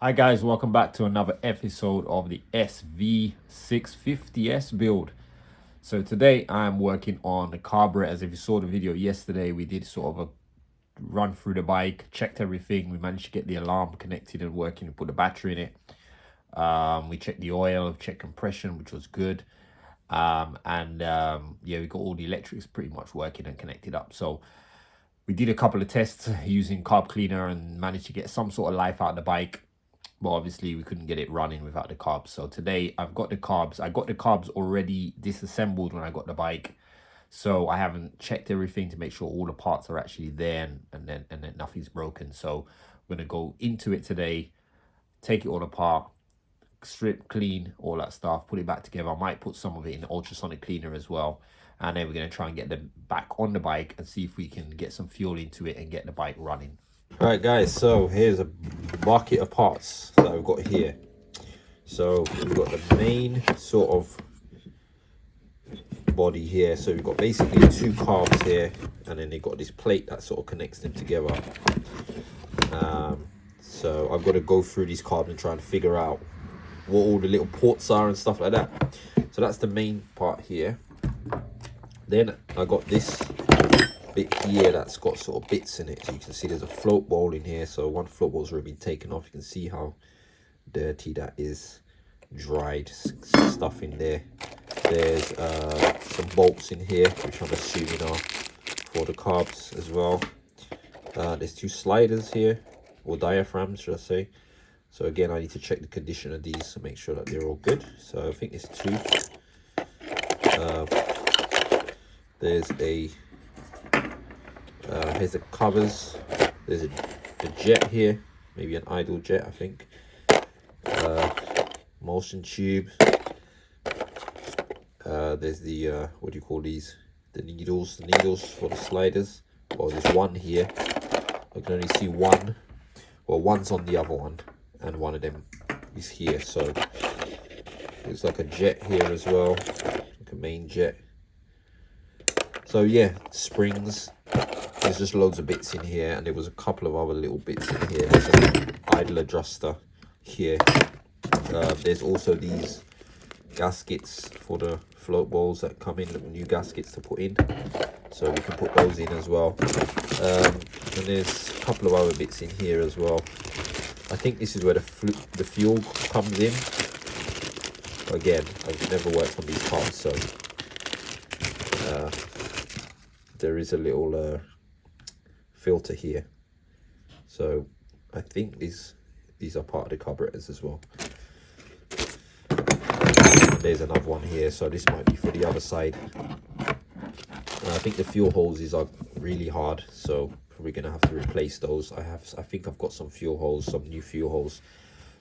Hi guys, welcome back to another episode of the SV650s build. So today I'm working on the carburetors. If you saw the video yesterday, we did sort of a run through the bike, checked everything. We managed to get the alarm connected and working and put the battery in it. We checked the oil, checked compression, which was good. Yeah, we got all the electrics pretty much working and connected up. So we did a couple of tests using carb cleaner and managed to get some sort of life out of the bike. But obviously we couldn't get it running without the carbs. So today I've got the carbs. I got the carbs already disassembled when I got the bike. So I haven't checked everything to make sure all the parts are actually there and then nothing's broken. So we're gonna go into it today, take it all apart, strip, clean, all that stuff, put it back together. I might put some of it in the ultrasonic cleaner as well. And then we're gonna try and get them back on the bike and see if we can get some fuel into it and get the bike running. Right guys, so here's a bucket of parts that I've got here. So we've got the main sort of body here. So we've got basically two carbs here, and then they've got this plate that sort of connects them together. So I've got to go through these carbs and try and figure out what all the little ports are and stuff like that. So that's the main part here. Then I got this bit here that's got sort of bits in it. So you can see there's a float bowl in here. So one float bowl's already been taken off. You can see how dirty that is. Dried stuff in there. There's some bolts in here, which I'm assuming are for the carbs as well. There's two sliders here, or diaphragms should I say. So again, I need to check the condition of these to make sure that they're all good. So I think there's two. There's a here's the covers. There's a jet here, maybe an idle jet, I think. Motion tube. There's the what do you call these? The needles for the sliders. Well, there's one here. I can only see one. Well, one's on the other one, and one of them is here. So it's like a jet here as well, like a main jet. So yeah, springs. There's just loads of bits in here, and there was a couple of other little bits in here. There's an idle adjuster here. There's also these gaskets for the float bowls that come in, little new gaskets to put in. So we can put those in as well. And there's a couple of other bits in here as well. I think this is where the fuel comes in. Again, I've never worked on these parts, so there is a little filter here. So I think these are part of the carburetors as well. There's another one here, so this might be for the other side. I think the fuel hoses are really hard, so we're gonna have to replace those. I think I've got some fuel holes, some new fuel holes,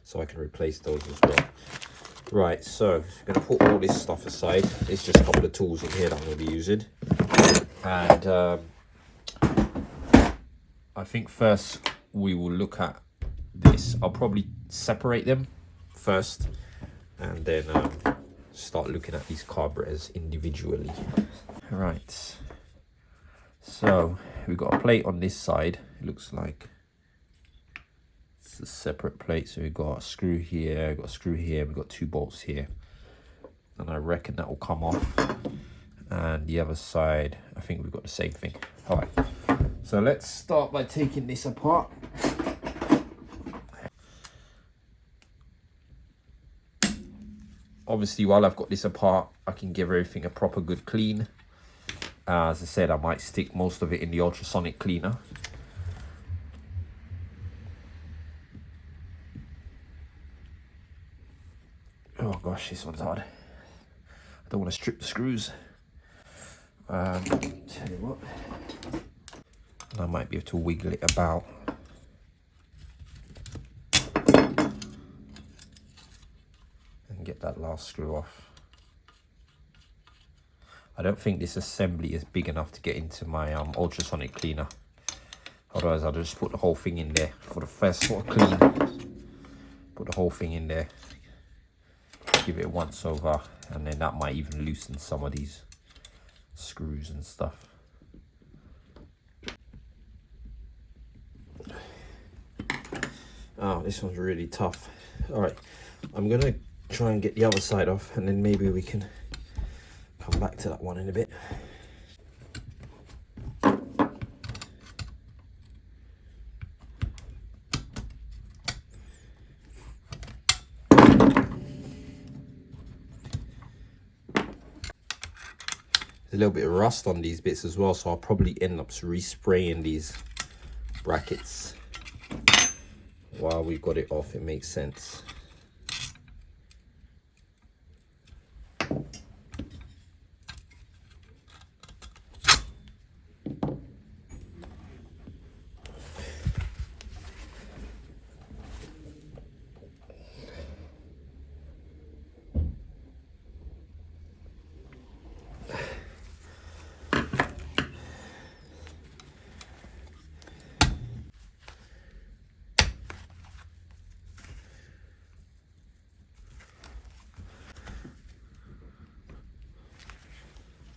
so I can replace those as well. Right, so I'm gonna put all this stuff aside. There's just a couple of tools in here that I'm gonna be using, and I think first we will look at this. I'll probably separate them first, and then start looking at these carburetors individually. Right, so we've got a plate on this side. It looks like it's a separate plate. So we've got a screw here, we've got a screw here, we've got two bolts here, and I reckon that will come off. And the other side, I think we've got the same thing. All right, so let's start by taking this apart. Obviously, while I've got this apart, I can give everything a proper good clean. As I said, I might stick most of it in the ultrasonic cleaner. Oh gosh, this one's hard. I don't want to strip the screws. Tell you what, I might be able to wiggle it about. Get that last screw off. I don't think this assembly is big enough to get into my ultrasonic cleaner. Otherwise, I'll just put the whole thing in there for the first sort of clean. Put the whole thing in there, give it a once over, and then that might even loosen some of these screws and stuff. Oh, this one's really tough. All right, I'm gonna try and get the other side off, and then maybe we can come back to that one in a bit. There's a little bit of rust on these bits as well, so I'll probably end up respraying these brackets while we've got it off. It makes sense.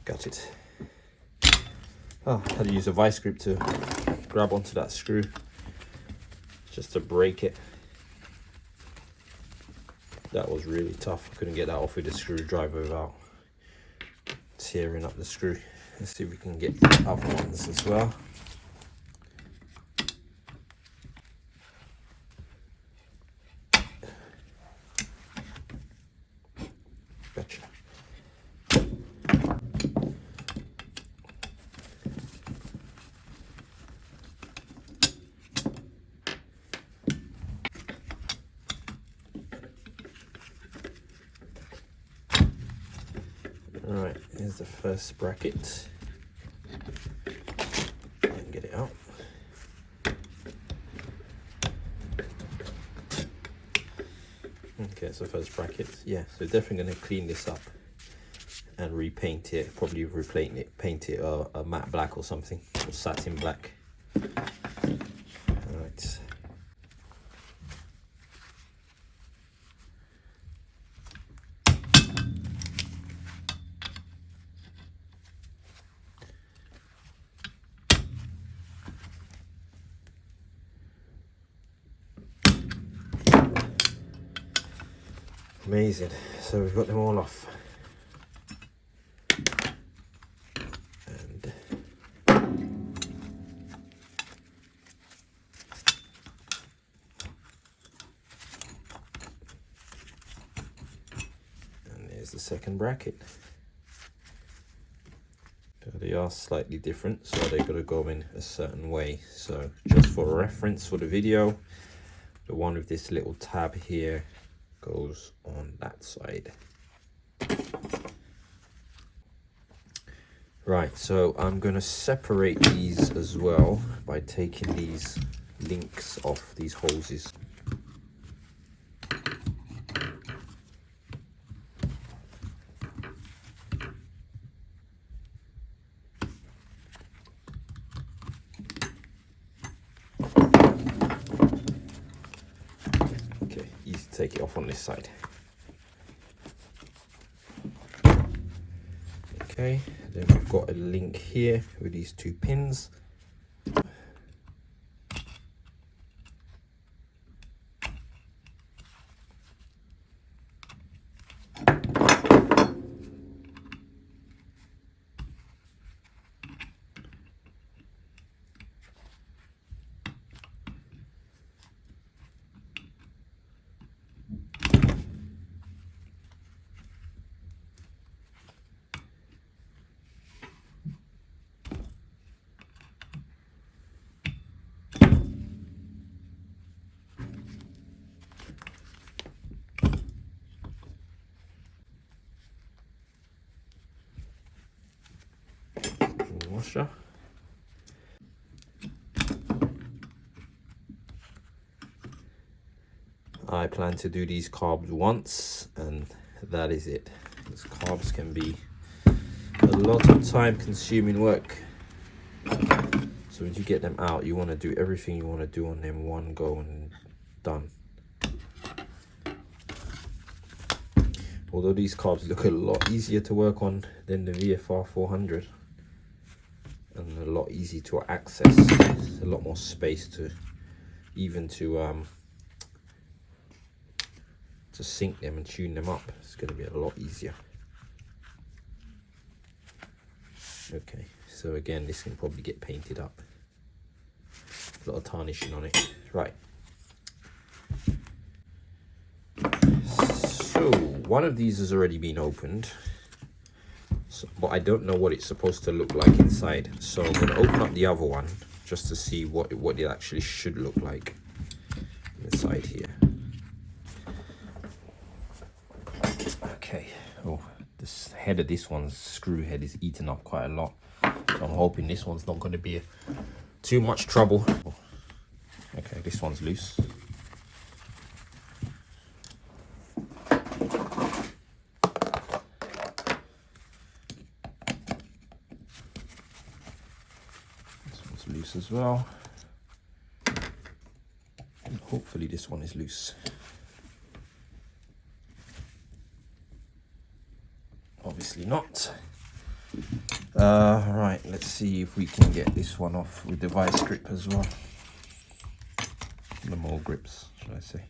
Got it. Oh, I had to use a vice grip to grab onto that screw just to break it. That was really tough. I couldn't get that off with a screwdriver without tearing up the screw. Let's see if we can get the other ones as well. Gotcha. Alright, here's the first bracket. And get it out. Okay, so first bracket. Yeah, so definitely going to clean this up and repaint it. Probably paint it a matte black or something, or satin black. Alright. Amazing. So we've got them all off. And there's the second bracket. So they are slightly different, so they've got to go in a certain way. So just for reference for the video, the one with this little tab here goes on that side. Right, so I'm going to separate these as well by taking these links off these hoses. Okay, easy to take it off on this side. Okay, then we've got a link here with these two pins. Washer. I plan to do these carbs once and that is it. These carbs can be a lot of time consuming work. So when you get them out, you want to do everything you want to do on them one go and done. Although these carbs look a lot easier to work on than the VFR 400 and a lot easier to access. There's a lot more space to even to to sync them and tune them up, it's going to be a lot easier. Okay, so again, this can probably get painted up. A lot of tarnishing on it. Right. So one of these has already been opened, so, but I don't know what it's supposed to look like inside. So I'm going to open up the other one just to see what it actually should look like inside here. Okay. Oh, this head of this one's screw head is eaten up quite a lot. So I'm hoping this one's not going to be too much trouble. Okay, this one's loose. This one's loose as well. And hopefully this one is loose. Obviously not. Right, let's see if we can get this one off with the vice grip as well. The mole grips, should I say.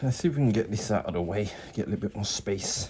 Let's see if we can get this out of the way, get a little bit more space.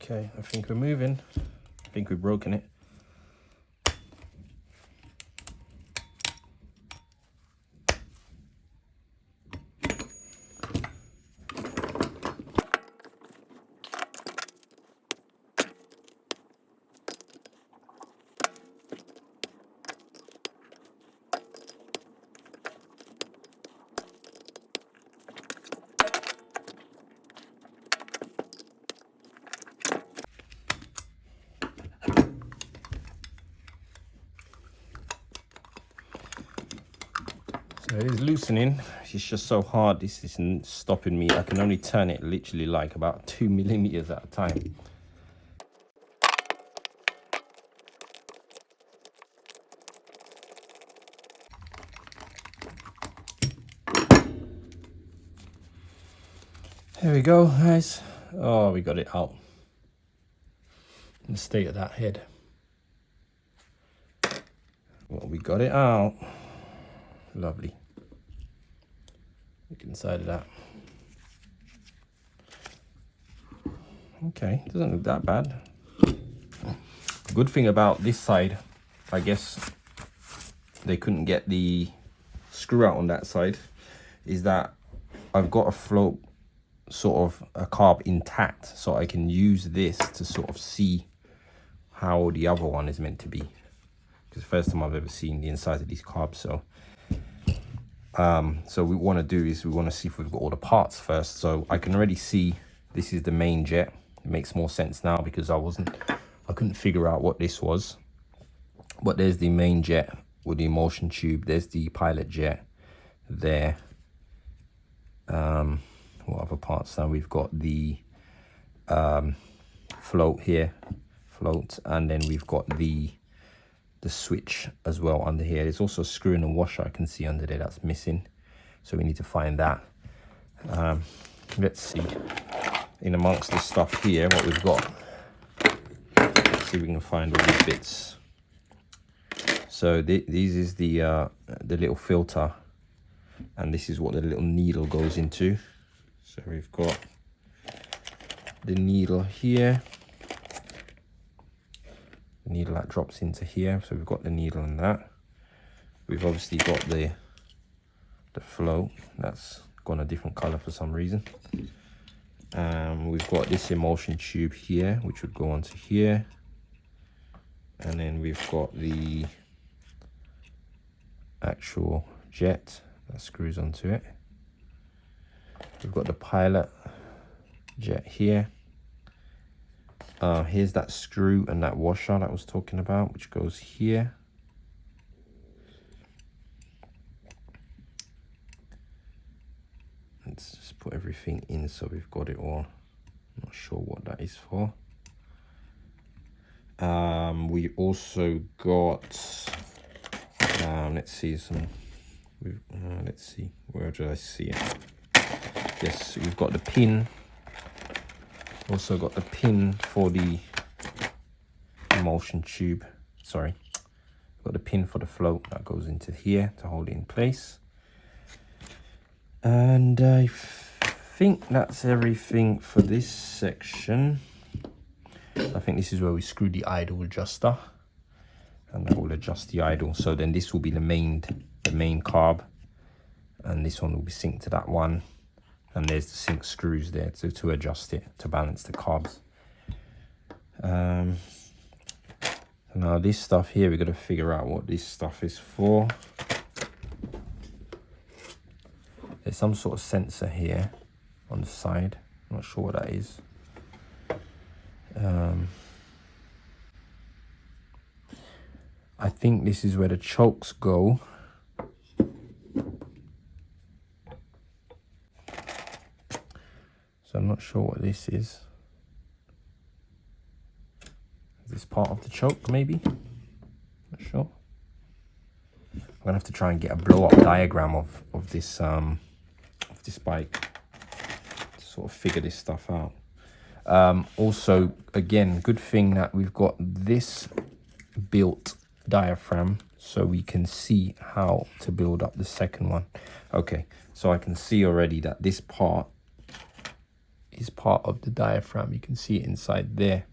Okay, I think we're moving. I think we've broken it. So it is loosening. It's just so hard. This isn't stopping me. I can only turn it literally like about 2 millimeters at a time. There we go, guys. Oh, we got it out. The state of that head. Well, we got it out. Lovely. Look inside of that. Okay, doesn't look that bad. Good thing about this side, I guess, they couldn't get the screw out on that side is that I've got a float, sort of a carb intact, so I can use this to sort of see how the other one is meant to be, because the first time I've ever seen the inside of these carbs. So so we want to do is we want to see if we've got all the parts first. So I can already see this is the main jet. It makes more sense now because I couldn't figure out what this was. But there's the main jet with the emulsion tube. There's the pilot jet there. What other parts now? We've got the float here, and then we've got the switch as well under here. There's also a screw and a washer I can see under there that's missing, so we need to find that. Let's see in amongst this stuff here what we've got. Let's see if we can find all these bits. So these is the little filter, and this is what the little needle goes into. So we've got the needle here, the needle that drops into here. So we've got the needle in that. We've obviously got the float that's gone a different color for some reason. We've got this emulsion tube here, which would go onto here, and then we've got the actual jet that screws onto it. We've got the pilot jet here. Here's that screw and that washer that I was talking about, which goes here. Let's just put everything in so we've got it all. I'm not sure what that is for. We also got, let's see, let's see, where did I see it? Yes, we've got the pin. Also got the pin for the emulsion tube. Sorry, got the pin for the float that goes into here to hold it in place. And I think that's everything for this section. I think this is where we screw the idle adjuster, and that will adjust the idle. So then this will be the main carb, and this one will be synced to that one. And there's the sync screws there to adjust it, to balance the carbs. Now this stuff here, we've got to figure out what this stuff is for. There's some sort of sensor here on the side. I'm not sure what that is. I think this is where the chokes go. So I'm not sure what this is. Is this part of the choke, maybe? Not sure. I'm gonna have to try and get a blow-up diagram of this bike to sort of figure this stuff out. Also, again, good thing that we've got this built diaphragm so we can see how to build up the second one. Okay, so I can see already that this part is part of the diaphragm. You can see it inside there.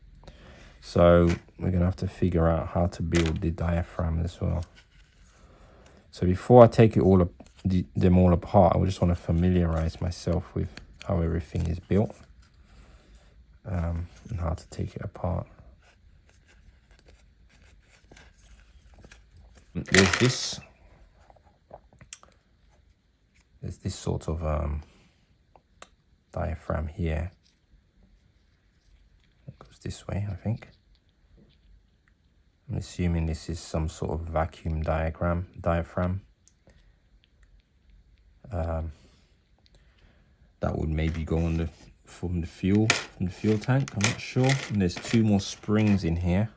So we're gonna have to figure out how to build the diaphragm as well. So before I take it all them all apart, I just want to familiarize myself with how everything is built, and how to take it apart. There's this sort of diaphragm here. It goes this way, I think. I'm assuming this is some sort of vacuum diaphragm. That would maybe go on from the fuel tank. I'm not sure. And there's two more springs in here.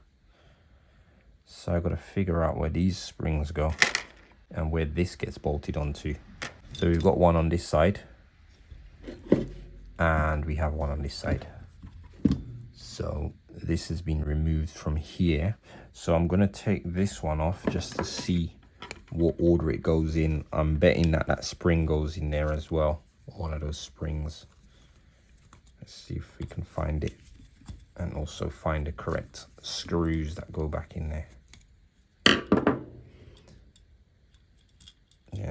So I've got to figure out where these springs go and where this gets bolted onto. So we've got one on this side, and we have one on this side. So this has been removed from here. So I'm going to take this one off just to see what order it goes in. I'm betting that spring goes in there as well, one of those springs. Let's see if we can find it, and also find the correct screws that go back in there.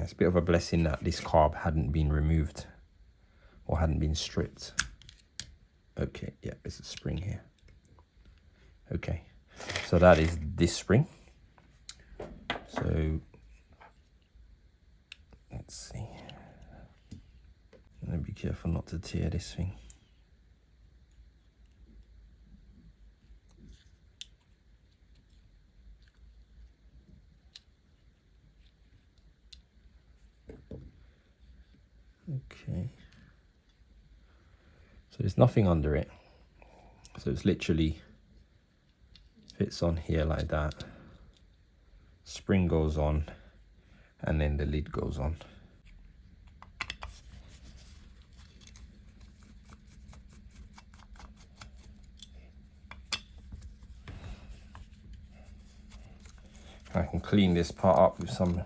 Yeah, it's a bit of a blessing that this carb hadn't been removed or hadn't been stripped. Okay, yeah, there's a spring here. Okay, so that is this spring. So let's see. And be careful not to tear this thing. Okay. So there's nothing under it. So it's literally fits on here like that. Spring goes on, and then the lid goes on. I can clean this part up with some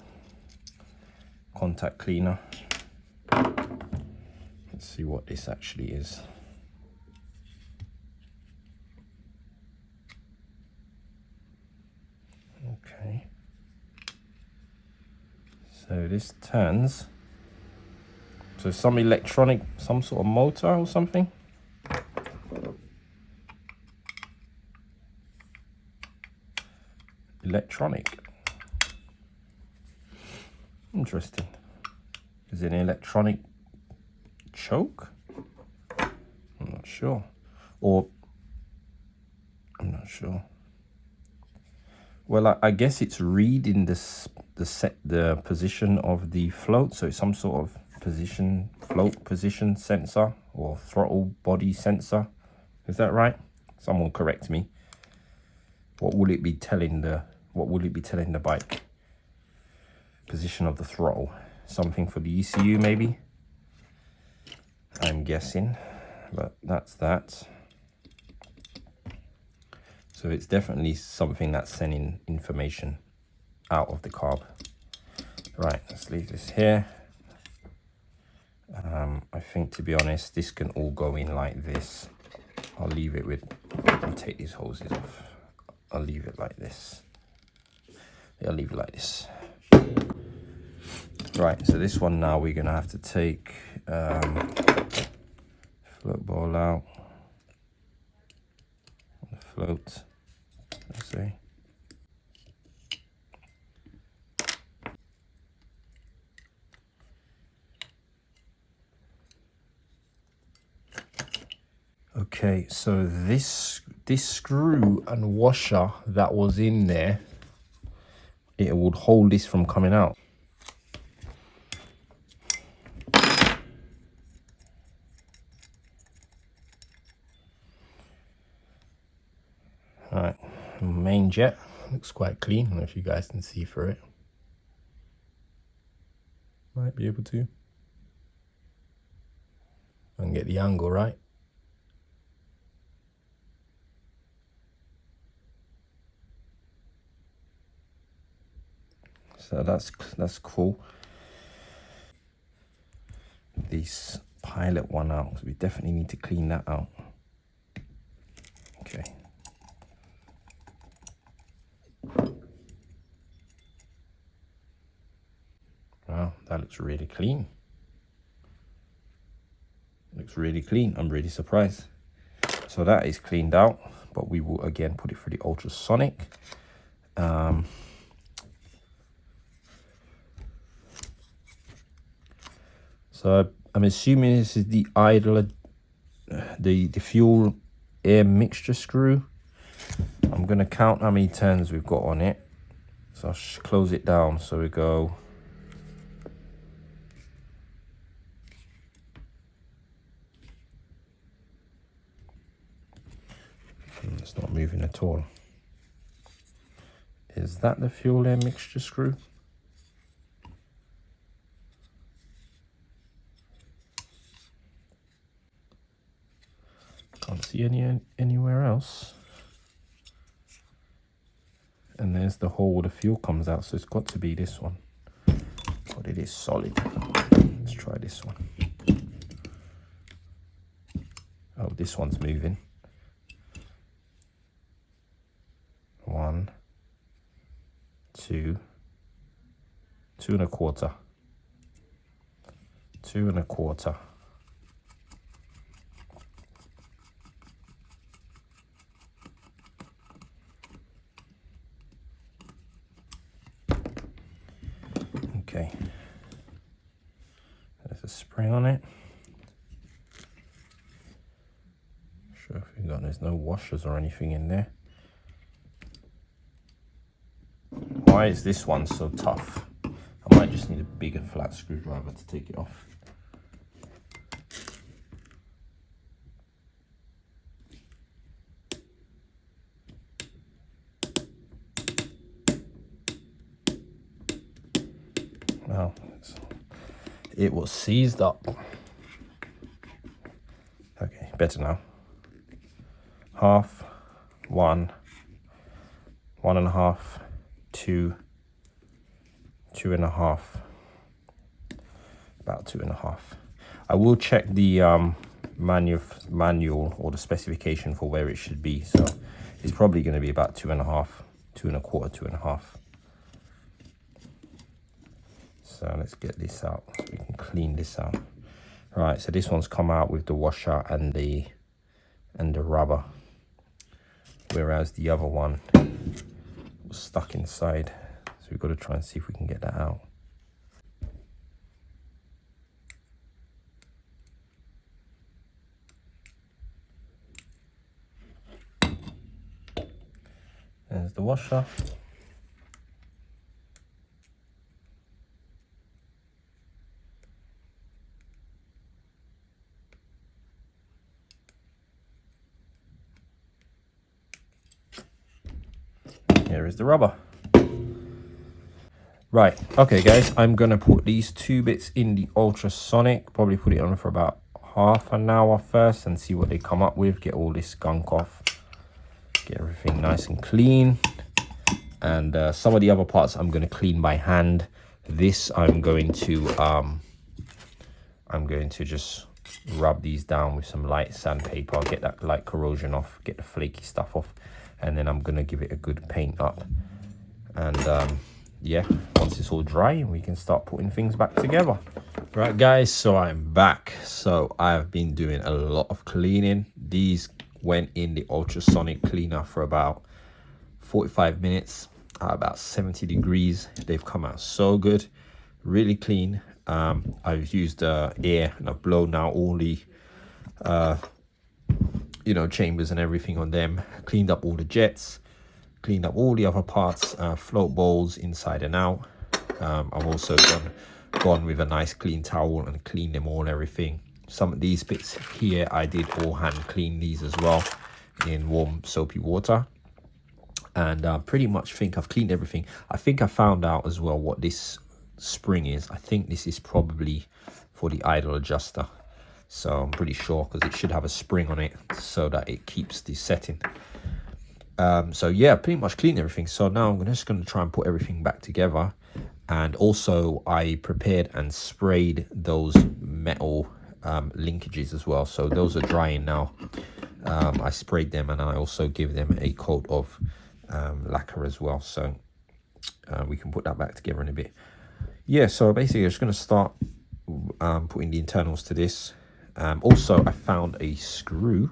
contact cleaner. Let's see what this actually is. Okay. So this turns. So some electronic, some sort of motor or something. Electronic. Interesting. Is it an electronic choke? I'm not sure. Or I'm not sure. Well, I guess it's reading the position of the float, so it's some sort of float position sensor or throttle body sensor. Is that right? Someone correct me. What will it be telling the bike? Position of the throttle. Something for the ECU maybe? I'm guessing, but that's that. So it's definitely something that's sending information out of the carb. Right, let's leave this here. I think, to be honest, this can all go in like this. I'll leave it with, I'll take these hoses off. I'll leave it like this. Yeah, I'll leave it like this. Right, so this one now we're gonna have to take float ball out. The float, let's see. Okay, so this screw and washer that was in there, it would hold this from coming out. All right, main jet looks quite clean. I don't know if you guys can see through it. Might be able to. I can get the angle right. So that's cool. This pilot one out, so we definitely need to clean that out. Okay. Wow, that looks really clean. Looks really clean. I'm really surprised. So that is cleaned out, but we will again put it through the ultrasonic. So I'm assuming this is the idler, the fuel air mixture screw. I'm gonna count how many turns we've got on it. So I'll close it down. So we go. It's not moving at all. Is that the fuel air mixture screw? Can't see anywhere else. And there's the hole where the fuel comes out, so it's got to be this one. But it is solid. Let's try this one. Oh, this one's moving. 1, 2, 2 1/4. 2 1/4. Okay, there's a spring on it. Sure if you've got, there's no washers or anything in there. Why is this one so tough? I might just need a bigger flat screwdriver to take it off. Now, it was seized up. Okay, better now. 1/2, 1, 1.5, 2, 2.5, about 2.5. I will check the manual or the specification for where it should be. So it's probably going to be about 2.5, 2 1/4, 2.5. So let's get this out so we can clean this out. Right, so this one's come out with the washer and the rubber, whereas the other one was stuck inside. So we've got to try and see if we can get that out. There's the washer. Here is the rubber. Right, okay guys, I'm gonna put these 2 bits in the ultrasonic, probably put it on for about half an hour first and see what they come up with, get all this gunk off, get everything nice and clean. And some of the other parts I'm gonna clean by hand. This I'm going to just rub these down with some light sandpaper, get that light corrosion off, get the flaky stuff off, and then I'm gonna give it a good paint up. And yeah, once it's all dry, we can start putting things back together. Right guys, so I'm back. So I've been doing a lot of cleaning. These went in the ultrasonic cleaner for about 45 minutes at about 70 degrees. They've come out so good, really clean. I've used air and I've blown out all the chambers and everything on them, cleaned up all the jets, cleaned up all the other parts, float bowls inside and out. I've also gone with a nice clean towel and cleaned them all, everything. Some of these bits here I did all hand clean these as well in warm soapy water. And pretty much think I've cleaned everything. I think I found out as well what this spring is. I think this is probably for the idle adjuster. So I'm pretty sure, because it should have a spring on it so that it keeps the setting. So yeah, pretty much cleaned everything. So now I'm just going to try and put everything back together. And also I prepared and sprayed those metal linkages as well. So those are drying now. I sprayed them and I also give them a coat of lacquer as well. So we can put that back together in a bit. Yeah, so basically I'm just going to start putting the internals to this. Also, I found a screw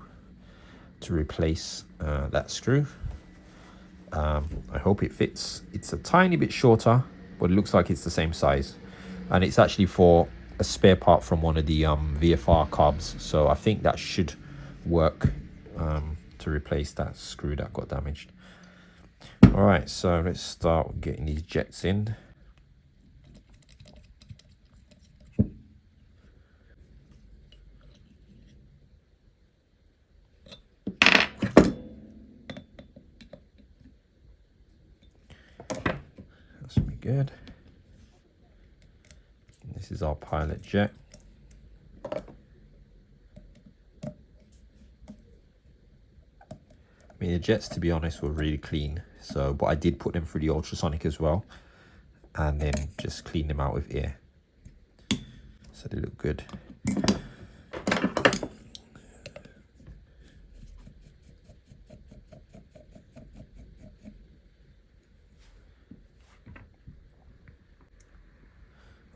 to replace that screw. I hope it fits. It's a tiny bit shorter, but it looks like it's the same size. And it's actually for a spare part from one of the VFR carbs. So I think that should work to replace that screw that got damaged. All right, so let's start getting these jets in. That's pretty good. And this is our pilot jet. I mean, the jets, to be honest, were really clean. So, but I did put them through the ultrasonic as well, and then just clean them out with air. So they look good.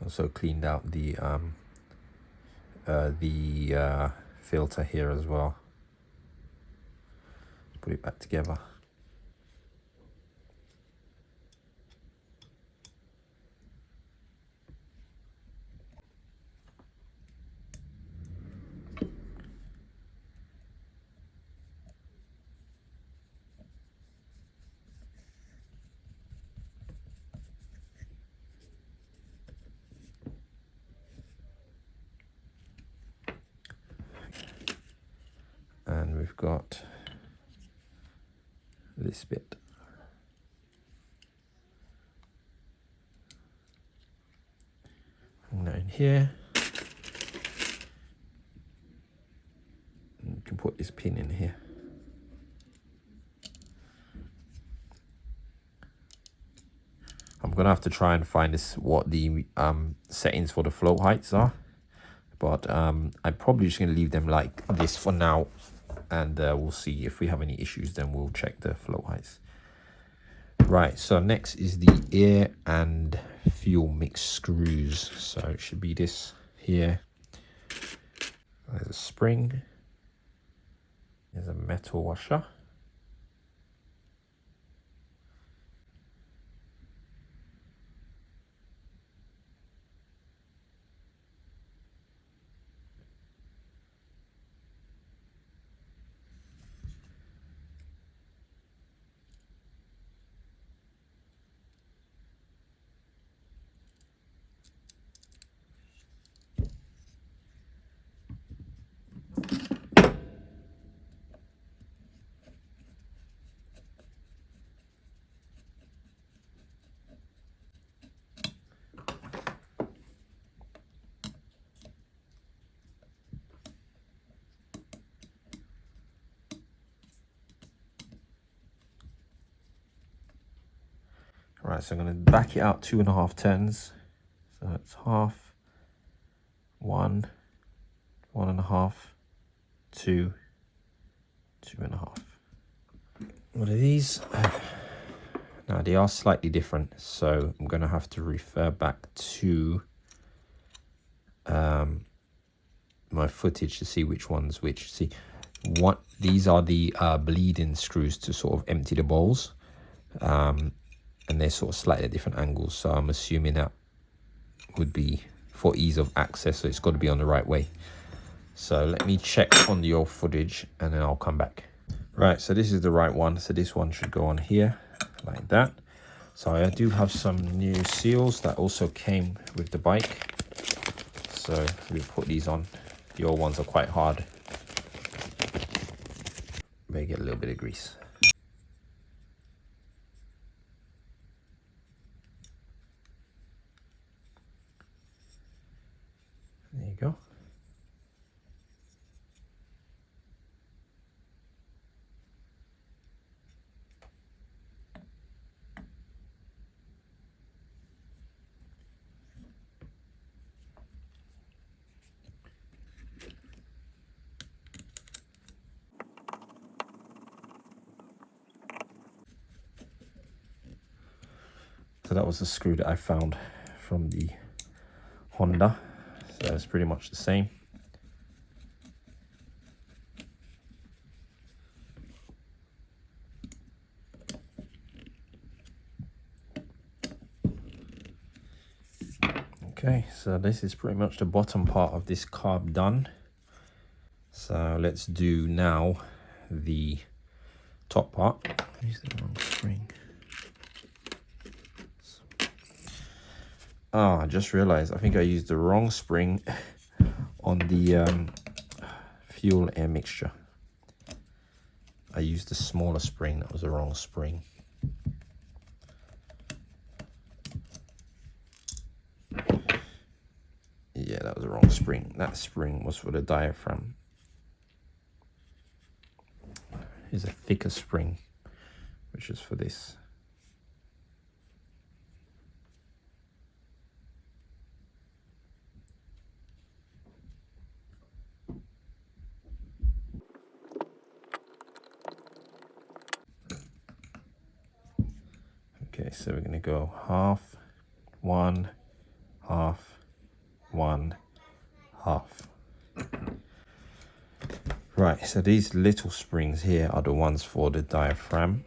Also cleaned out the the filter here as well. Put it back together. And we've got this bit. Bring that in here. And you can put this pin in here. I'm gonna have to try and find this what the settings for the float heights are, but I'm probably just gonna leave them like this for now, and we'll see if we have any issues. Then we'll check the float heights. Right, so next is the air and fuel mix screws. So it should be this here. There's a spring. There's a metal washer. Right, so I'm going to back it out 2.5 turns. So it's half, 1, 1.5, 2, 2.5. What are these? Now they are slightly different, so I'm going to have to refer back to my footage to see which one's which. See, what these are the bleeding screws to sort of empty the bowls. And they're sort of slightly at different angles, so I'm assuming that would be for ease of access, so it's got to be on the right way. So let me check on the old footage and then I'll come back. Right, so this is the right one, so this one should go on here like that. So I do have some new seals that also came with the bike, so we put these on. The old ones are quite hard, may get a little bit of grease. There you go. So that was the screw that I found from the Honda. So it's pretty much the same. Okay, so this is pretty much the bottom part of this carb done. So let's do now the top part. Use the wrong spring. Ah, I just realized I think I used the wrong spring on the fuel air mixture. I used the smaller spring, that was the wrong spring. Yeah, that was the wrong spring. That spring was for the diaphragm. Here's a thicker spring, which is for this. Okay, so we're gonna go half, 1, half, 1, half. Right, so these little springs here are the ones for the diaphragm.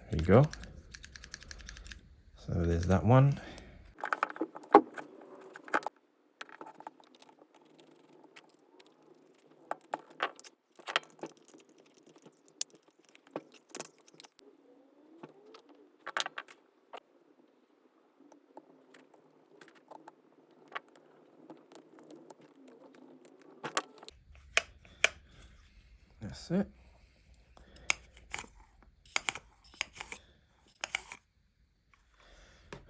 There you go. So there's that one. That's it.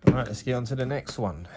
All right, let's get on to the next one.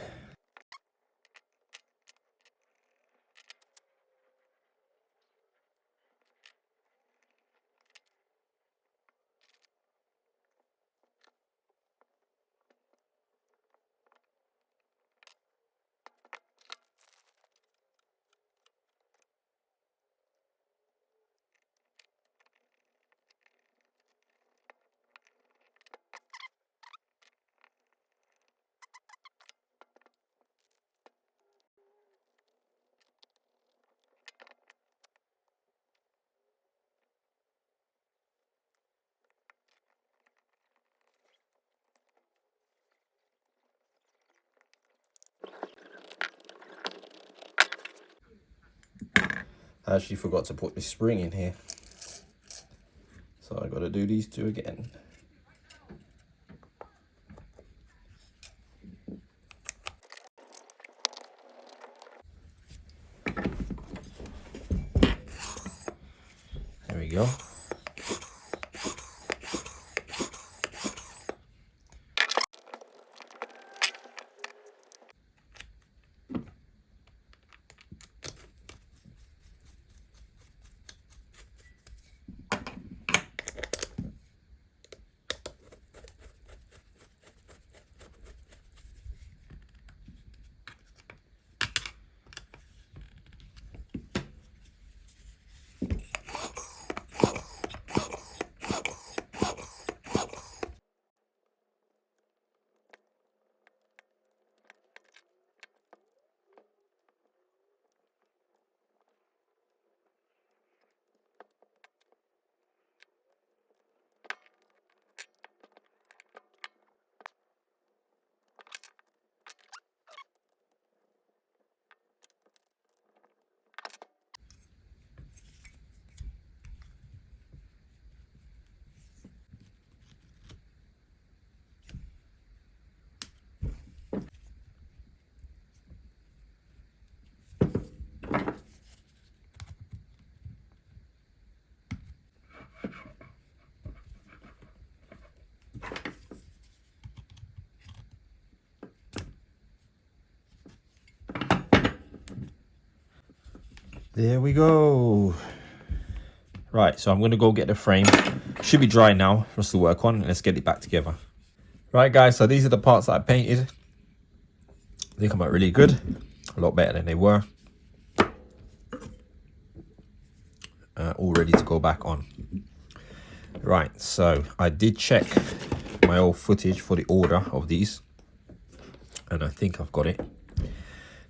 I actually forgot to put this spring in here, so I got to do these two again. There we go. There we go. Right, so I'm going to go get the frame. Should be dry now for us to work on. Let's get it back together. Right, guys, so these are the parts that I painted. They come out really good. A lot better than they were. All ready to go back on. Right, so I did check my old footage for the order of these. And I think I've got it.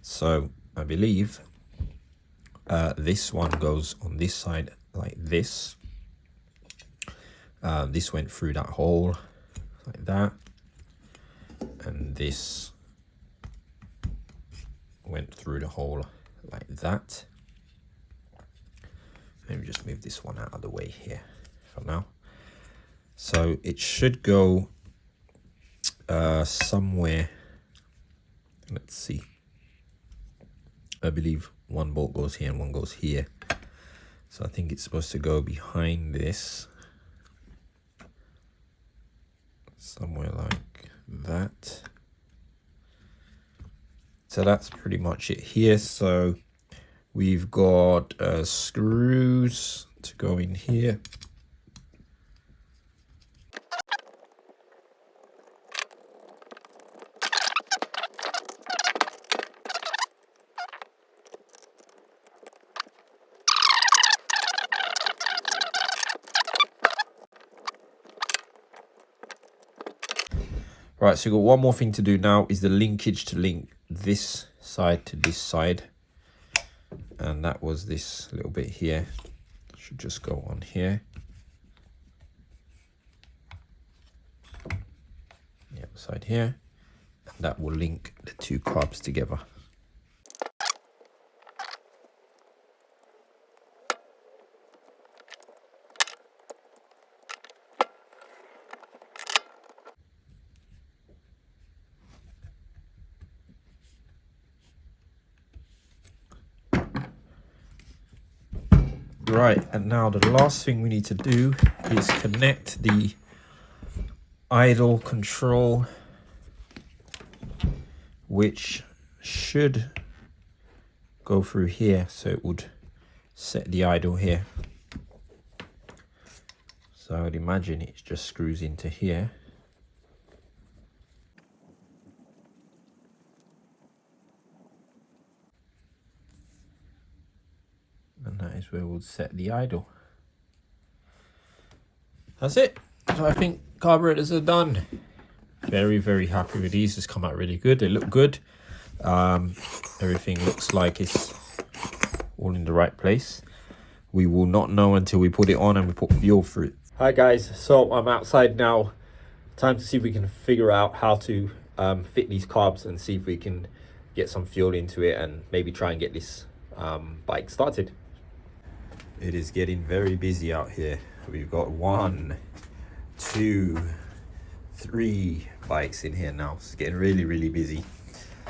So I believe this one goes on this side like this. This went through that hole like that, and this went through the hole like that. Let me just move this one out of the way here for now. So it should go somewhere, let's see, I believe one bolt goes here and one goes here. So I think it's supposed to go behind this, somewhere like that. So that's pretty much it here. So we've got screws to go in here. Right, so we've got one more thing to do now, is the linkage to link this side to this side. And that was this little bit here. Should just go on here. The other side here. And that will link the two carbs together. Right, and now the last thing we need to do is connect the idle control, which should go through here, so it would set the idle here. So I would imagine it just screws into here. And that is where we'll set the idle. That's it. So I think carburetors are done. Very, very happy with these. It's come out really good. They look good. Everything looks like it's all in the right place. We will not know until we put it on and we put fuel through it. Hi guys, so I'm outside now. Time to see if we can figure out how to fit these carbs and see if we can get some fuel into it and maybe try and get this bike started. It is getting very busy out here. We've got 1, 2, 3 bikes in here now. It's getting really, really busy.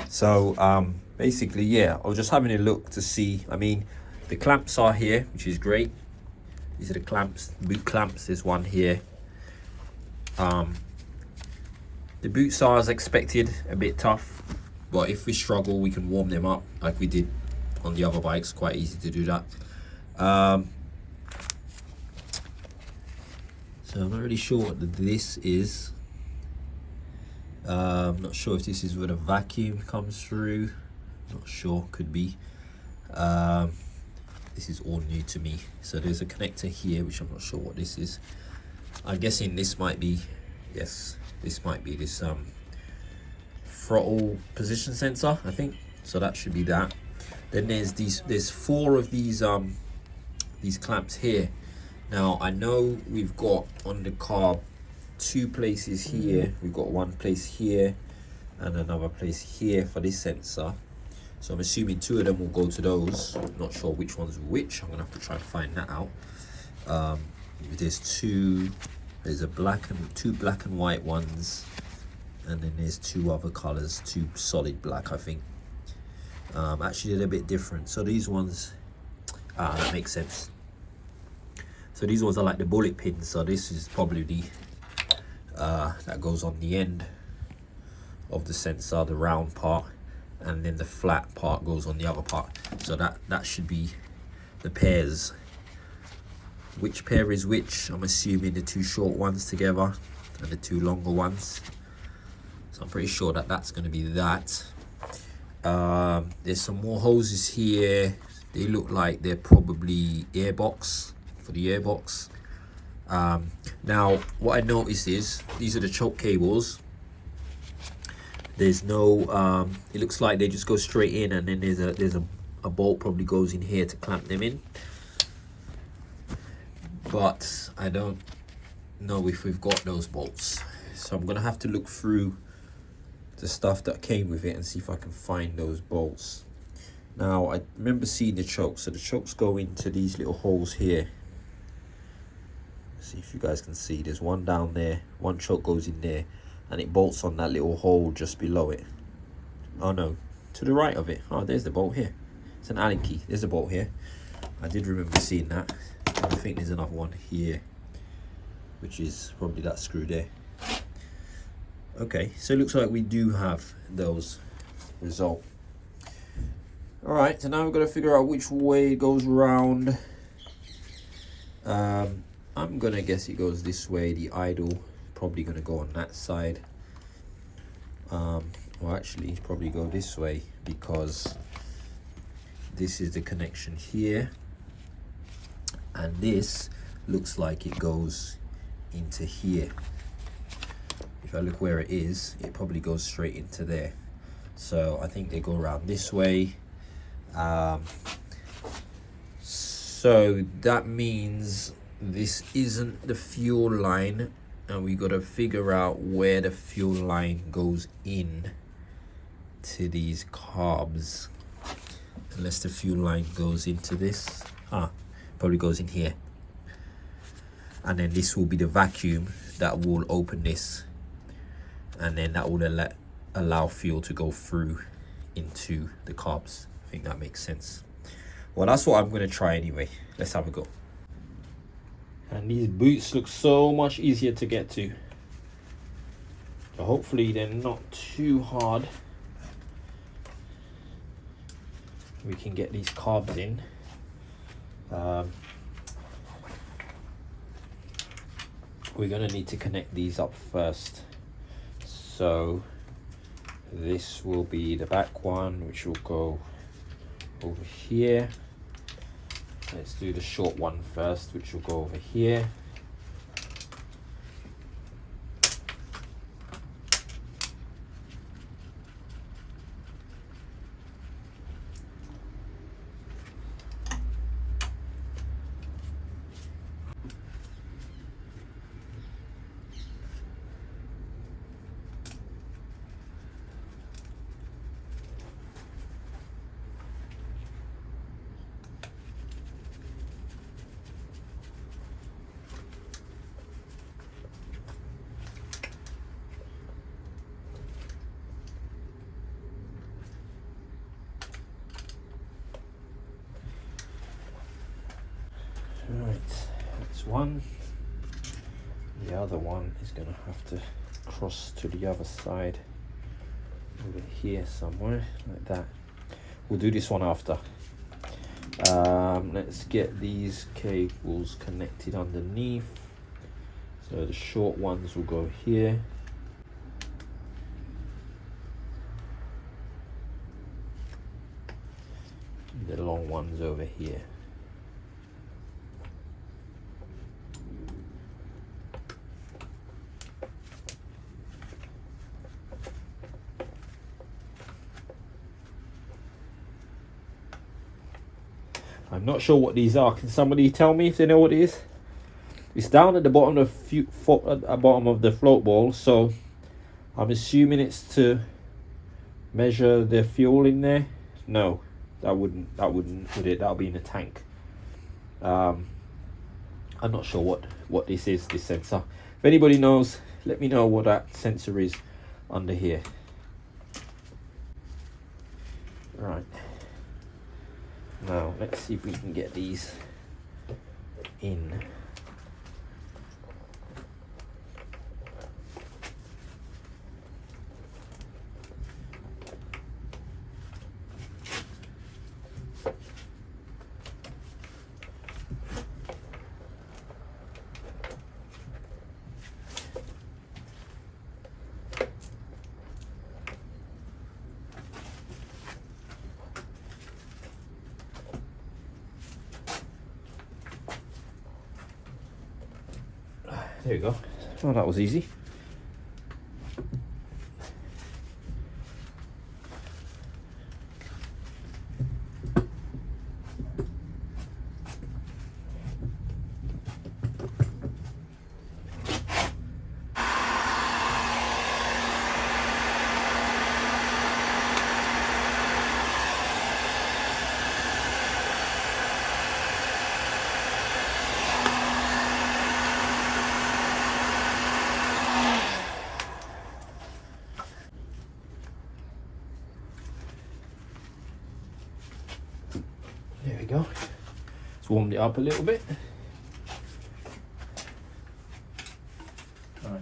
So basically, yeah, I was just having a look to see. I mean, the clamps are here, which is great. These are the clamps, boot clamps. There's one here. The boots are, as expected, a bit tough, but if we struggle, we can warm them up like we did on the other bikes. Quite easy to do that. So I'm not really sure what this is. I'm not sure if this is where the vacuum comes through. Not sure, could be. This is all new to me. So there's a connector here, which I'm not sure what this is. I'm guessing this might be, yes, this might be this throttle position sensor, I think. So that should be that. Then there's 4 of these clamps here. Now I know we've got on the carb 2 places here. We've got 1 place here and another place here for this sensor. So I'm assuming 2 of them will go to those. I'm not sure which one's which. I'm gonna have to try and find that out. There's 2. There's two black and white ones, and then there's 2 other colors, 2 solid black, I think. Actually, they're a bit different. So these ones, that makes sense. So these ones are like the bullet pins. So this is probably the that goes on the end of the sensor, the round part, and then the flat part goes on the other part. So that should be the pairs. Which pair is which? I'm assuming the 2 short ones together and the 2 longer ones. So I'm pretty sure that that's going to be that. There's some more hoses here. They look like they're probably airbox, for the airbox. Now what I noticed is these are the choke cables. There's no it looks like they just go straight in, and then there's a bolt probably goes in here to clamp them in, but I don't know if we've got those bolts. So I'm gonna have to look through the stuff that came with it and see if I can find those bolts. Now I remember seeing the chokes. So the chokes go into these little holes here. See if you guys can see. There's one down there. One choke goes in there, and it bolts on that little hole just below it. Oh no, to the right of it. Oh, there's the bolt here. It's an Allen key. There's a bolt here. I did remember seeing that. I think there's another one here, which is probably that screw there. Okay, so it looks like we do have those resolved. All right, so now we've got to figure out which way it goes round. I'm gonna guess it goes this way. The idle probably gonna go on that side. Well, actually, it's probably go this way because this is the connection here, and this looks like it goes into here. If I look where it is, it probably goes straight into there. So I think they go around this way. So that means this isn't the fuel line, and we got to figure out where the fuel line goes in to these carbs. Unless the fuel line goes into this, probably goes in here, and then this will be the vacuum that will open this, and then that will allow fuel to go through into the carbs. I think that makes sense. Well, that's what I'm going to try anyway. Let's have a go. And these boots look so much easier to get to. So hopefully they're not too hard. We can get these carbs in. We're going to need to connect these up first. So this will be the back one, which will go over here. Let's do the short one first, which will go over here. Right, that's one. The other one is going to have to cross to the other side over here somewhere, like that. We'll do this one after. Let's get these cables connected underneath. So the short ones will go here. The long ones over here. I'm not sure what these are. Can somebody tell me if they know what it is? It's down at the bottom of the float ball, so I'm assuming it's to measure the fuel in there. No, that wouldn't would it? That'll be in the tank. I'm not sure what this is, this sensor. If anybody knows, let me know what that sensor is under here. Right. Now, let's see if we can get these in. There you go. Oh, that was easy. There we go. Let's warm it up a little bit. Alright.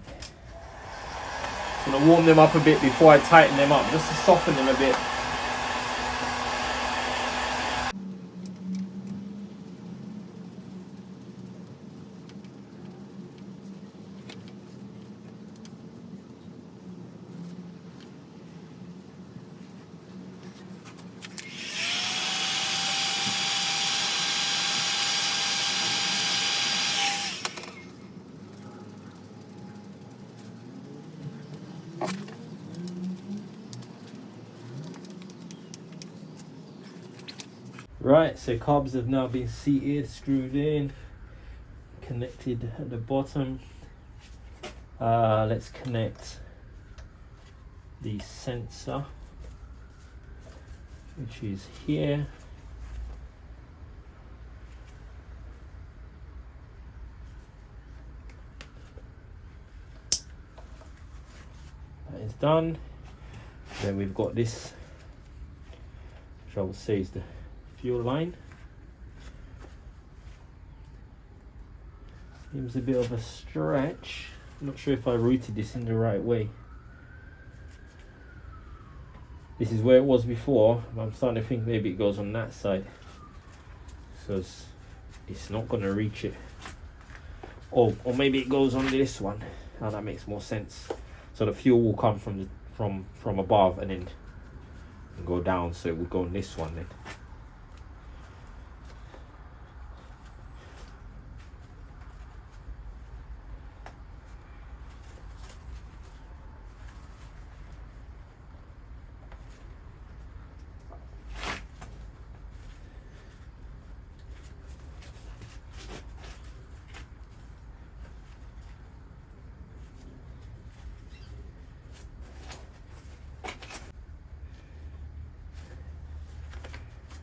I'm gonna warm them up a bit before I tighten them up, just to soften them a bit. Right, so carbs have now been seated, screwed in, connected at the bottom. Let's connect the sensor, which is here. That is done. Then we've got this, which I will say is the fuel line. Seems a bit of a stretch. I'm not sure if I routed this in the right way. This is where it was before, but I'm starting to think maybe it goes on that side, so it's not going to reach it. Or maybe it goes on this one. Now that makes more sense. So the fuel will come from above and then go down, so it would go on this one then.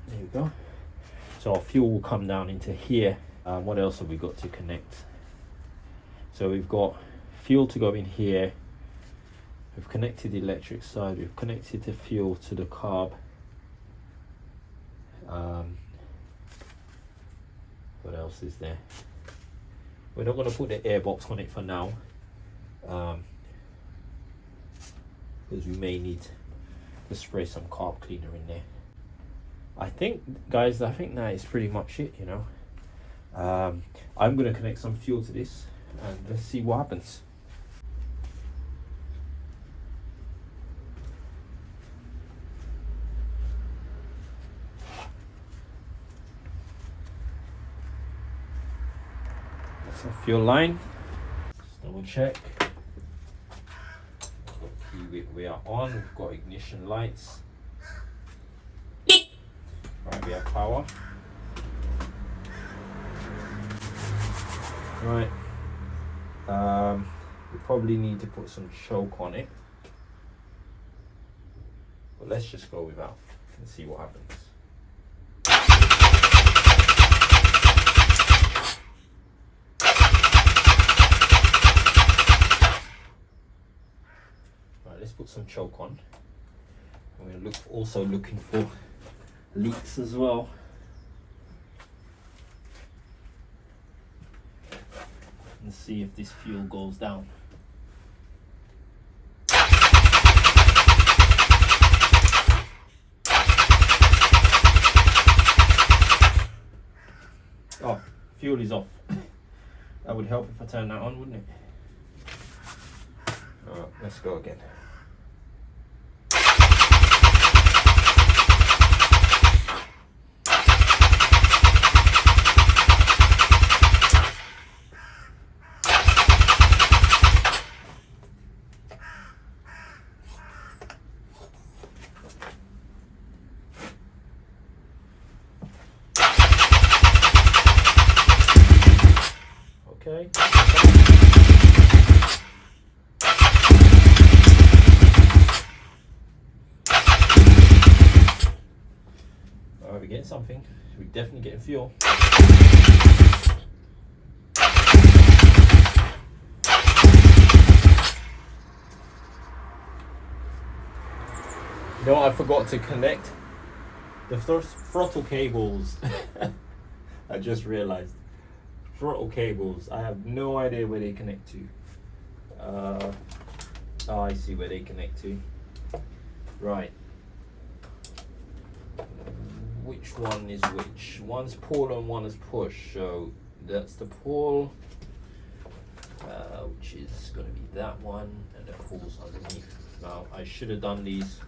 There we go. So our fuel will come down into here. What else have we got to connect? So we've got fuel to go in here. We've connected the electric side. We've connected the fuel to the carb. What else is there? We're not going to put the airbox on it for now, because we may need to spray some carb cleaner in there. I think, guys, that is pretty much it, you know. I'm going to connect some fuel to this and let's see what happens. That's our fuel line. Let's double check. We are on, we've got ignition lights. Right, we have power. Right. We probably need to put some choke on it. But let's just go without and see what happens. Right, let's put some choke on. We're also looking for leaks as well. And see if this fuel goes down. Oh, fuel is off. That would help if I turn that on, wouldn't it? Alright, let's go again. Okay. Alright, we're getting something. We're definitely getting fuel. You know what I forgot to connect? The throttle cables. I just realized. Throttle cables. I have no idea where they connect to. Oh, I see where they connect to. Right. Which one is which? One's pull and one is push. So that's the pull, which is going to be that one, and the pull's underneath. Now I should have done these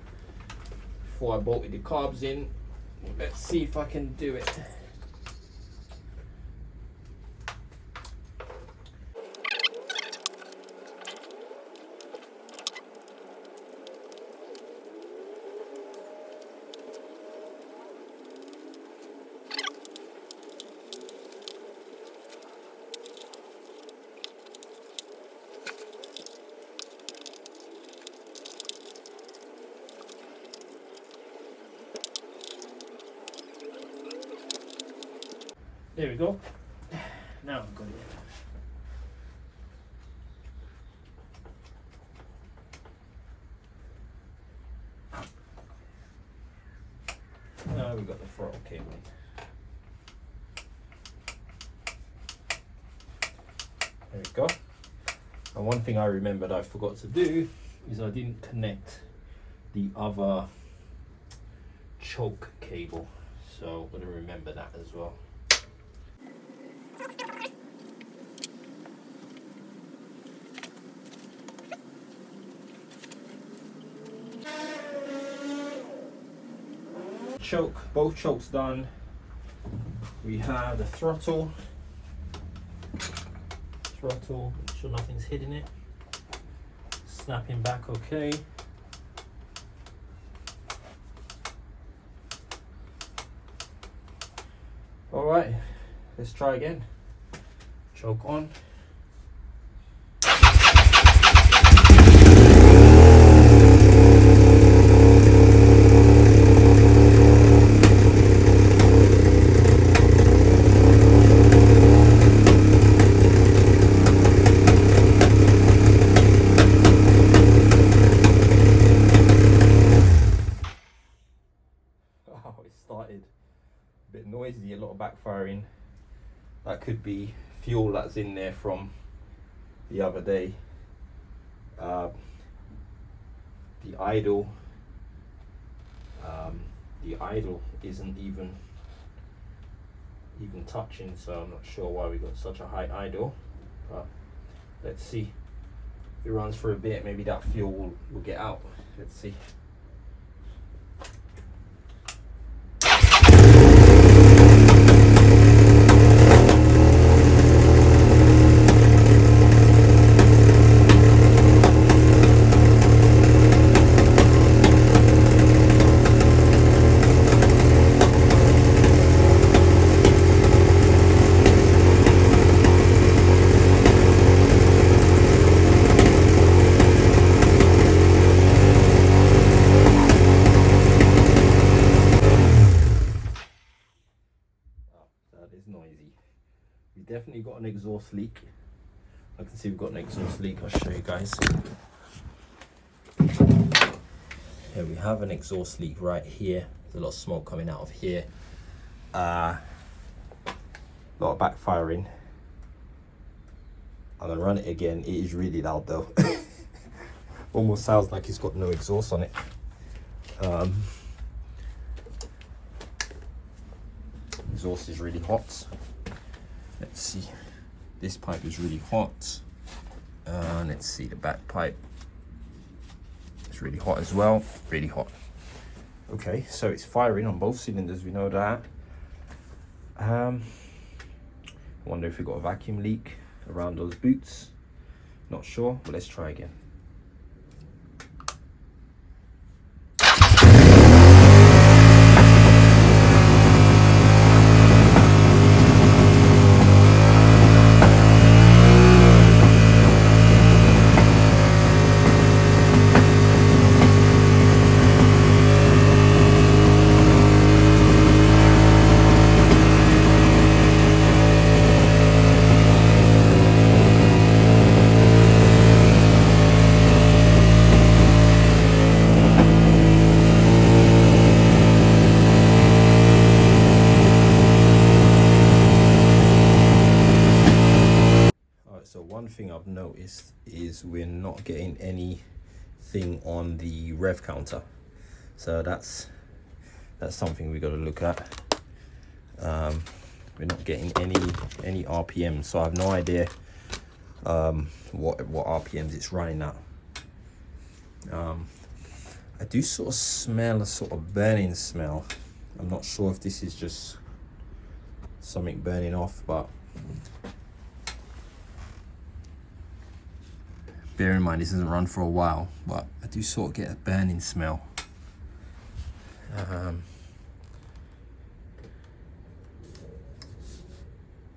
before I bolted the carbs in. Let's see if I can do it. There we go. Now I've got it. Now we've got the throttle cable. There we go. And one thing I remembered I forgot to do is I didn't connect the other choke cable. So I'm going to remember that as well. Choke, both chokes done. We have the throttle, make sure nothing's hitting it, snapping back okay. All right, let's try again. Choke on. Started a bit noisy, a lot of backfiring. That could be fuel that's in there from the other day. The idle isn't even touching, so I'm not sure why we got such a high idle, but let's see. If it runs for a bit, maybe that fuel will get out. Let's see. Noisy. We definitely got an exhaust leak. I can see we've got an exhaust leak. I'll show you guys. Here we have an exhaust leak right here. There's a lot of smoke coming out of here. A lot of backfiring. I'm gonna run it again. It is really loud though. Almost sounds like it's got no exhaust on it. Exhaust is really hot. Let's see, this pipe is really hot. Let's see the back pipe. It's really hot as well, really hot. Okay, so it's firing on both cylinders, we know that. I wonder if we got a vacuum leak around those boots. Not sure, but let's try again. thing I've noticed is we're not getting anything on the rev counter, so that's something we got to look at. We're not getting any RPM, so I have no idea what RPMs it's running at. I do sort of smell a sort of burning smell. I'm not sure if this is just something burning off, but bear in mind this hasn't run for a while, but I do sort of get a burning smell.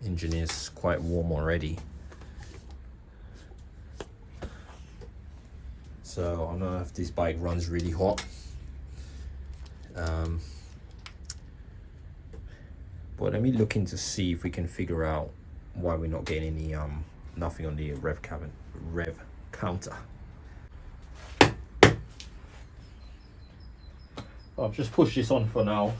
Engine is quite warm already, so I don't know if this bike runs really hot. But let me look in to see if we can figure out why we're not getting any nothing on the rev counter. I've just pushed this on for now.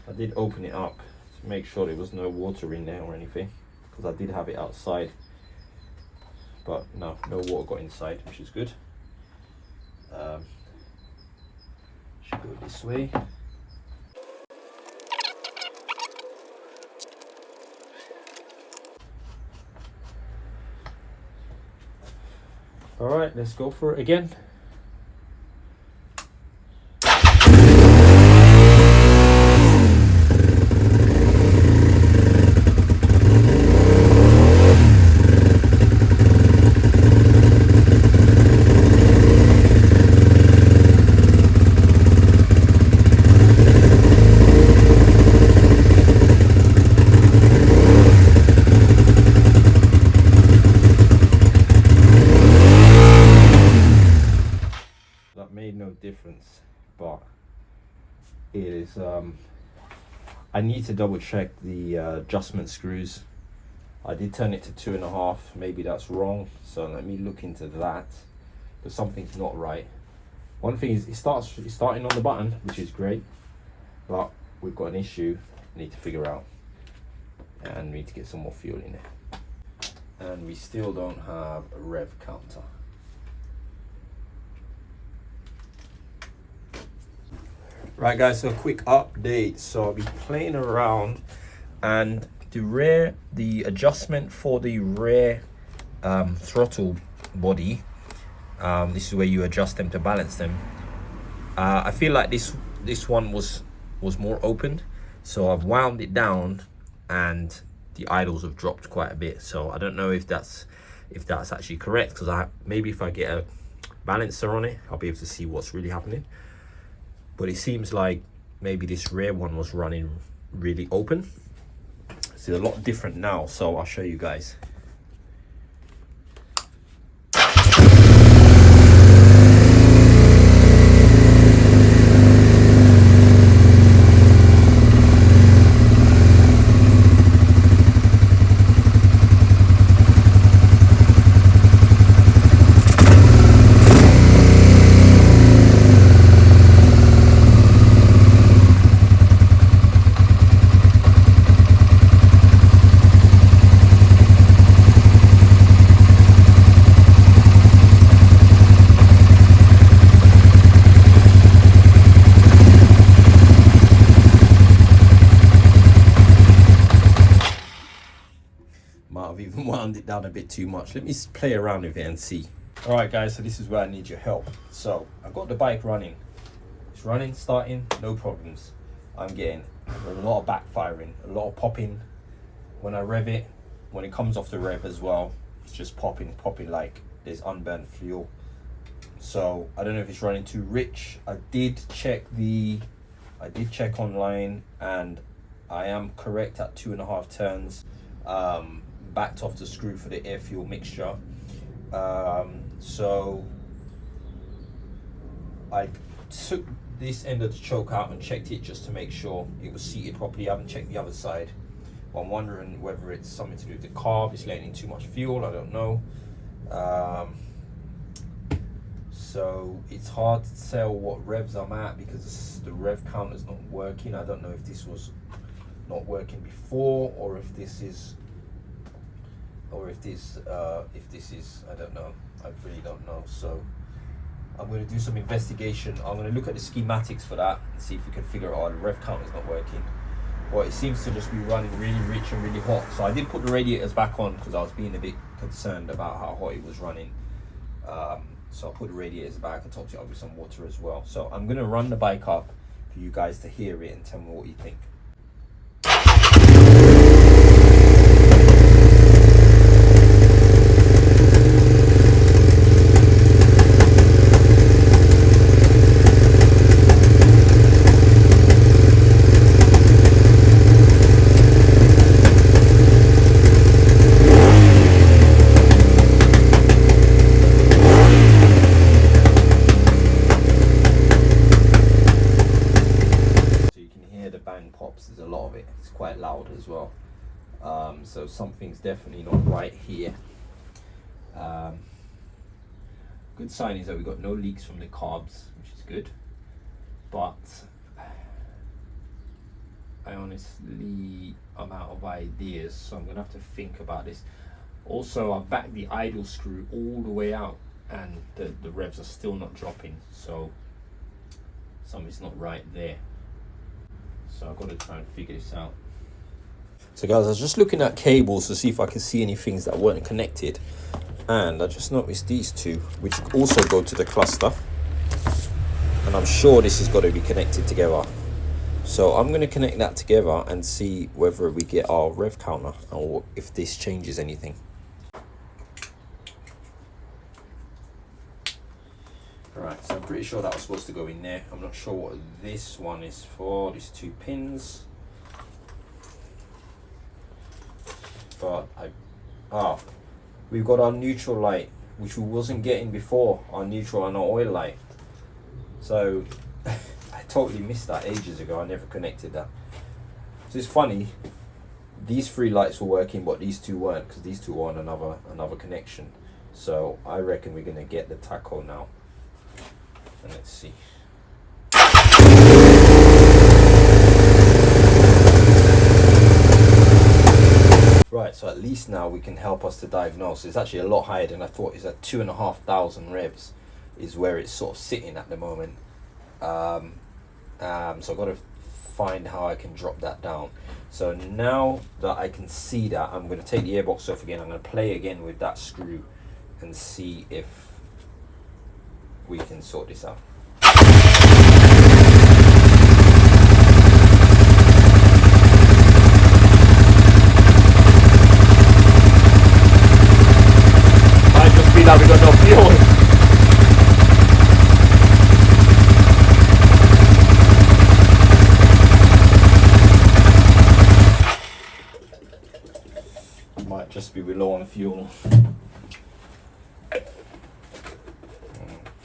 I did open it up to make sure there was no water in there or anything, because I did have it outside, but no water got inside, which is good. Should go this way. All right, let's go for it again. No difference, but it is I need to double check the adjustment screws. I did turn it to 2.5, maybe that's wrong, so let me look into that, because something's not right. One thing is it's starting on the button, which is great, but we've got an issue we need to figure out, and we need to get some more fuel in there, and we still don't have a rev counter. Right guys, so a quick update. So I'll be playing around, and the adjustment for the rear throttle body, this is where you adjust them to balance them. I feel like this one was more open, so I've wound it down and the idles have dropped quite a bit. So I don't know if that's actually correct, because maybe if I get a balancer on it, I'll be able to see what's really happening. But it seems like maybe this rear one was running really open. It's a lot different now, so I'll show you guys. I've even wound it down a bit too much. Let me play around with it and see. All right guys, so this is where I need your help. So I've got the bike running. It's running, starting, no problems. I'm getting a lot of backfiring, a lot of popping. When I rev it, when it comes off the rev as well, it's just popping like there's unburnt fuel. So I don't know if it's running too rich. I did check online, and I am correct at 2.5 turns. Backed off the screw for the air fuel mixture. So I took this end of the choke out and checked it just to make sure it was seated properly. I haven't checked the other side. But I'm wondering whether it's something to do with the carb, it's letting in too much fuel, I don't know. So it's hard to tell what revs I'm at because the rev counter's not working. I don't know if this was not working before, or if this is, I don't know. I really don't know. So I'm going to do some investigation. I'm going to look at the schematics for that and see if we can figure out. The rev counter is not working, but it seems to just be running really rich and really hot. So I did put the radiators back on because I was being a bit concerned about how hot it was running. So I put the radiators back. I topped it up with some water as well. So I'm going to run the bike up for you guys to hear it and tell me what you think. There's a lot of it. It's quite loud as well. So something's definitely not right here. Good sign is that we got no leaks from the carbs, which is good. But I honestly am out of ideas, so I'm gonna have to think about this. Also, I backed the idle screw all the way out, and the revs are still not dropping. So something's not right there. So I've got to try and figure this out. So guys, I was just looking at cables to see if I can see any things that weren't connected. And I just noticed these two, which also go to the cluster. And I'm sure this has got to be connected together. So I'm going to connect that together and see whether we get our rev counter or if this changes anything. Right, so I'm pretty sure that was supposed to go in there. I'm not sure what this one is for, these two pins. But we've got our neutral light, which we wasn't getting before, our neutral and our oil light. So I totally missed that ages ago. I never connected that. So it's funny, these three lights were working, but these two weren't, because these two were on another connection. So I reckon we're gonna get the taco now. And let's see. Right, so at least now we can help us to diagnose. It's actually a lot higher than I thought. It's at 2,500 revs is where it's sort of sitting at the moment. So I've got to find how I can drop that down. So now that I can see that, I'm going to take the airbox off again. I'm going to play again with that screw and see if we can sort this out. Might just be that we got no fuel. Might just be low on fuel.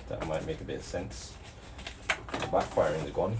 That might make a bit of sense. The backfiring is gone.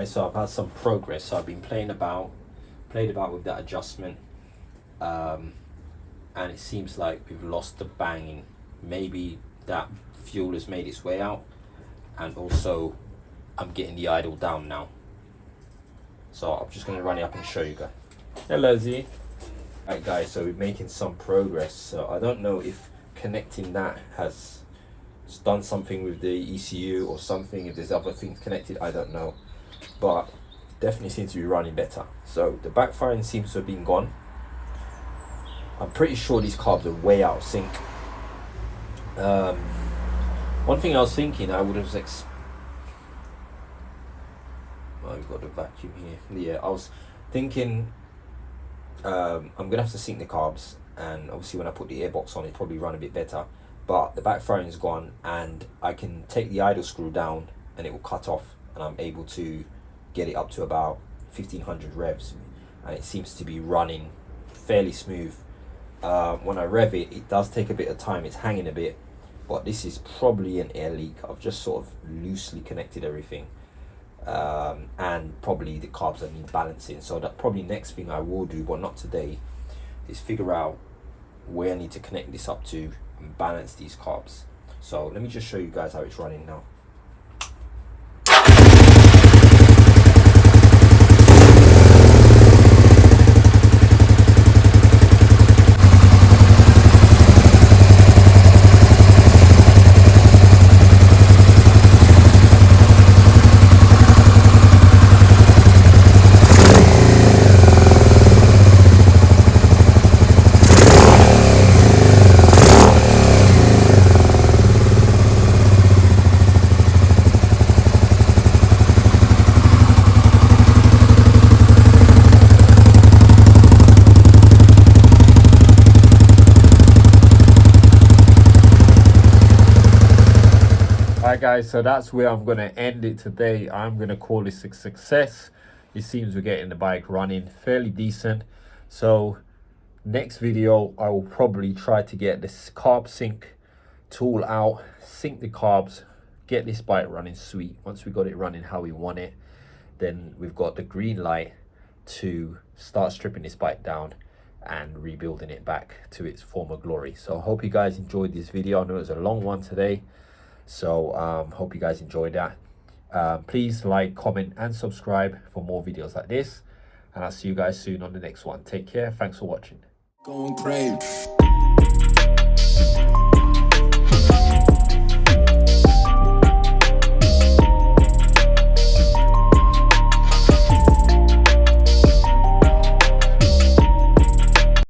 So I've had some progress. So I've been played about with that adjustment, and it seems like we've lost the banging. Maybe that fuel has made its way out, and also I'm getting the idle down now. So I'm just going to run it up and show you guys. Hello Z. Alright guys, so we're making some progress. So I don't know if connecting that has done something with the ECU or something, if there's other things connected, I don't know. But definitely seems to be running better. So the backfiring seems to have been gone. I'm pretty sure these carbs are way out of sync. One thing I was thinking, I would have oh, we've got the vacuum here. Yeah, I was thinking I'm gonna have to sync the carbs, and obviously when I put the airbox on, it probably run a bit better. But the back firing's gone, and I can take the idle screw down, and it will cut off, and I'm able to get it up to about 1500 revs, and it seems to be running fairly smooth. When I rev it, it does take a bit of time. It's hanging a bit, but this is probably an air leak. I've just sort of loosely connected everything. And probably the carbs that need balancing. So that probably next thing I will do, but not today, is figure out where I need to connect this up to and balance these carbs. So let me just show you guys how it's running now. Alright guys, so that's where I'm going to end it today. I'm going to call this a success. It seems we're getting the bike running fairly decent. So next video, I will probably try to get this carb sync tool out, sync the carbs, get this bike running sweet. Once we got it running how we want it, then we've got the green light to start stripping this bike down and rebuilding it back to its former glory. So I hope you guys enjoyed this video. I know it was a long one today, so hope you guys enjoyed that. Please like, comment and subscribe for more videos like this, and I'll see you guys soon on the next one. Take care. Thanks for watching. Going crazy.